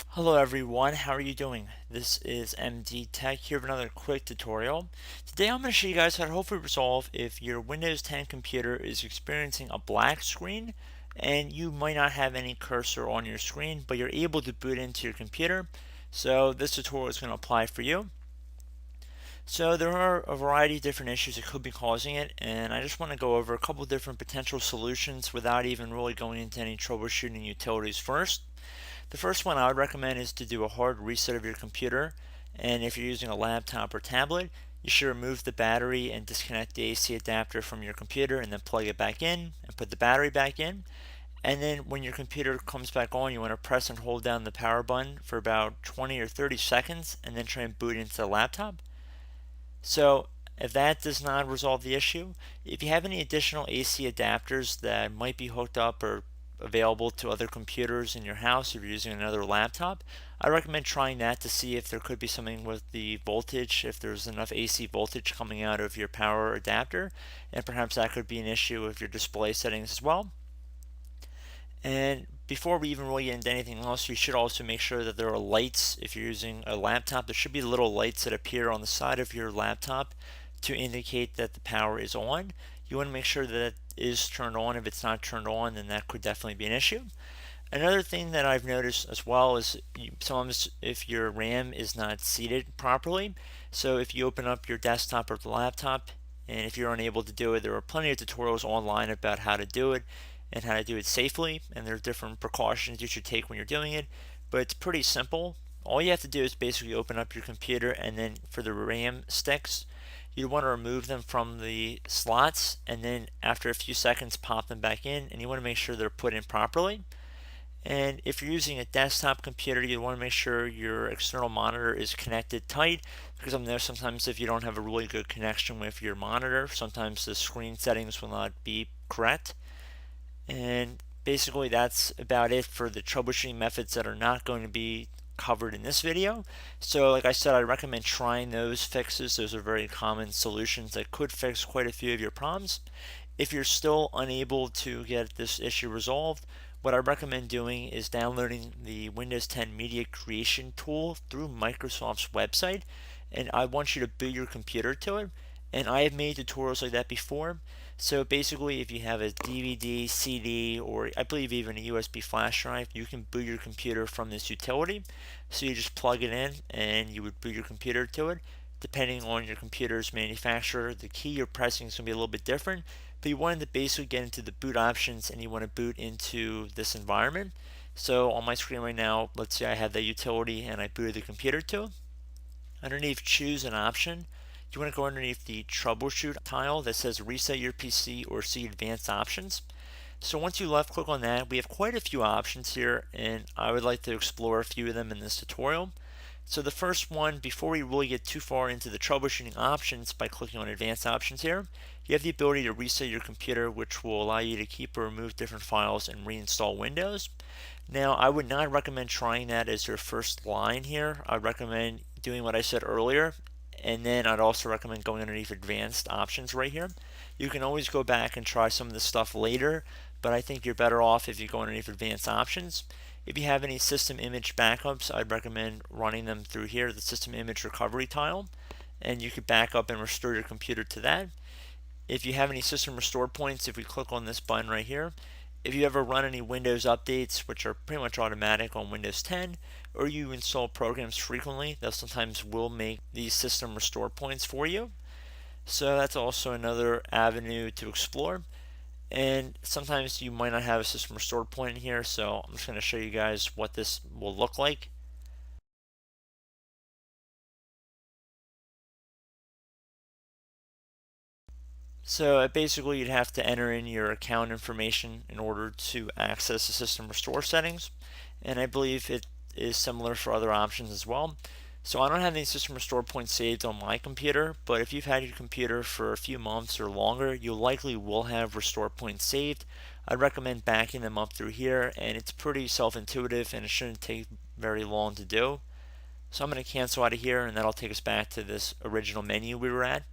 Hello everyone, how are you doing? This is MD Tech here with another quick tutorial. Today I'm going to show you guys how to hopefully resolve if your Windows 10 computer is experiencing a black screen and you might not have any cursor on your screen, but you're able to boot into your computer. So this tutorial is going to apply for you. So there are a variety of different issues that could be causing it, and I just want to go over a couple different potential solutions without even really going into any troubleshooting utilities first. The first one I would recommend is to do a hard reset of your computer, and if you're using a laptop or tablet, you should remove the battery and disconnect the AC adapter from your computer and then plug it back in and put the battery back in. And then when your computer comes back on, you want to press and hold down the power button for about 20 or 30 seconds and then try and boot into the laptop. So if that does not resolve the issue, if you have any additional AC adapters that might be hooked up or available to other computers in your house, if you're using another laptop, I recommend trying that to see if there could be something with the voltage, if there's enough AC voltage coming out of your power adapter, and perhaps that could be an issue with your display settings as well. And before we even really get into anything else, you should also make sure that there are lights. If you're using a laptop, there should be little lights that appear on the side of your laptop to indicate that the power is on. You want to make sure that it is turned on. If it's not turned on, then that could definitely be an issue. Another thing that I've noticed as well is sometimes if your RAM is not seated properly, so if you open up your desktop or the laptop, and if you're unable to do it, there are plenty of tutorials online about how to do it and how to do it safely, and there are different precautions you should take when you're doing it, but it's pretty simple. All you have to do is basically open up your computer, and then for the RAM sticks, you want to remove them from the slots, and then after a few seconds pop them back in, and you want to make sure they're put in properly. And if you're using a desktop computer, you want to make sure your external monitor is connected tight, because I know sometimes if you don't have a really good connection with your monitor, sometimes the screen settings will not be correct. And basically that's about it for the troubleshooting methods that are not going to be covered in this video. So like I said, I recommend trying those fixes. Those are very common solutions that could fix quite a few of your problems. If you're still unable to get this issue resolved, what I recommend doing is downloading the Windows 10 Media Creation tool through Microsoft's website, and I want you to boot your computer to it. And I have made tutorials like that before. So basically, if you have a DVD, CD, or I believe even a USB flash drive, you can boot your computer from this utility. So you just plug it in and you would boot your computer to it. Depending on your computer's manufacturer, the key you're pressing is going to be a little bit different, but you wanted to basically get into the boot options and you want to boot into this environment. So on my screen right now, let's say I have the utility and I booted the computer to it. Underneath choose an option, you want to go underneath the troubleshoot tile that says reset your PC or see advanced options. So once you left click on that, we have quite a few options here, and I would like to explore a few of them in this tutorial. So the first one, before we really get too far into the troubleshooting options, by clicking on advanced options here, you have the ability to reset your computer, which will allow you to keep or remove different files and reinstall Windows. Now I would not recommend trying that as your first line here. I recommend doing what I said earlier, and then I'd also recommend going underneath advanced options right here. You can always go back and try some of this stuff later, but I think you're better off if you go underneath advanced options. If you have any system image backups, I'd recommend running them through here, the system image recovery tile, and you could back up and restore your computer to that. If you have any system restore points, if we click on this button right here, if you ever run any Windows updates, which are pretty much automatic on Windows 10, or you install programs frequently, that sometimes will make these system restore points for you. So that's also another avenue to explore. And sometimes you might not have a system restore point in here, so I'm just going to show you guys what this will look like. So basically you'd have to enter in your account information in order to access the system restore settings, and I believe it is similar for other options as well. So I don't have any system restore points saved on my computer, but if you've had your computer for a few months or longer, you likely will have restore points saved. I'd recommend backing them up through here, and it's pretty self-intuitive and it shouldn't take very long to do. So I'm going to cancel out of here, and that'll take us back to this original menu we were at.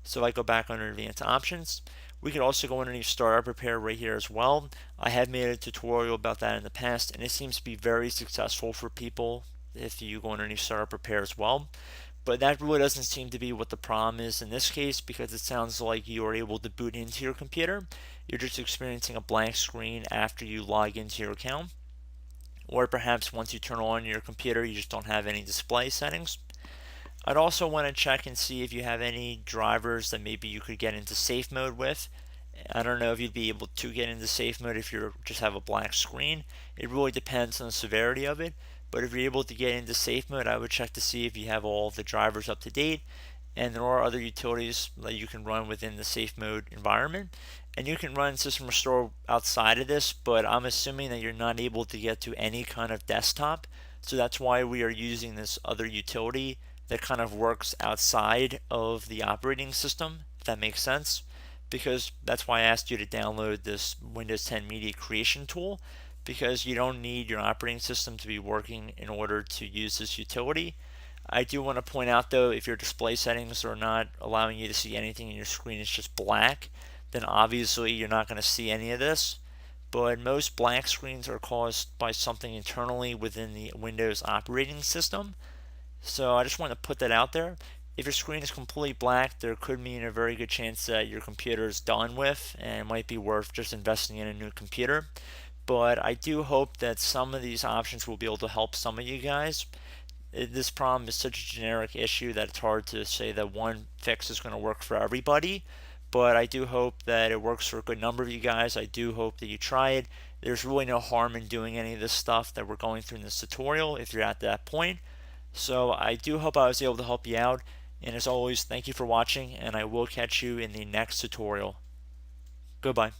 So if I go back under advanced options, we could also go underneath startup repair right here as well. I have made a tutorial about that in the past, and it seems to be very successful for people if you go underneath startup repair as well. But that really doesn't seem to be what the problem is in this case, because it sounds like you are able to boot into your computer. You're just experiencing a blank screen after you log into your account. Or perhaps once you turn on your computer, you just don't have any display settings. I'd also want to check and see if you have any drivers that maybe you could get into safe mode with. I don't know if you'd be able to get into safe mode if you just have a black screen. It really depends on the severity of it. But if you're able to get into safe mode, I would check to see if you have all the drivers up to date. And there are other utilities that you can run within the safe mode environment. And you can run System Restore outside of this, but I'm assuming that you're not able to get to any kind of desktop. So that's why we are using this other utility that kind of works outside of the operating system, if that makes sense. Because that's why I asked you to download this Windows 10 Media Creation tool, because you don't need your operating system to be working in order to use this utility. I do want to point out though, if your display settings are not allowing you to see anything in your screen, it's just black, then obviously you're not going to see any of this. But most black screens are caused by something internally within the Windows operating system. So I just want to put that out there. If your screen is completely black, there could mean a very good chance that your computer is done with, and it might be worth just investing in a new computer. But I do hope that some of these options will be able to help some of you guys. This problem is such a generic issue that it's hard to say that one fix is going to work for everybody. But I do hope that it works for a good number of you guys. I do hope that you try it. There's really no harm in doing any of this stuff that we're going through in this tutorial if you're at that point. So I do hope I was able to help you out. And as always, thank you for watching, and I will catch you in the next tutorial. Goodbye.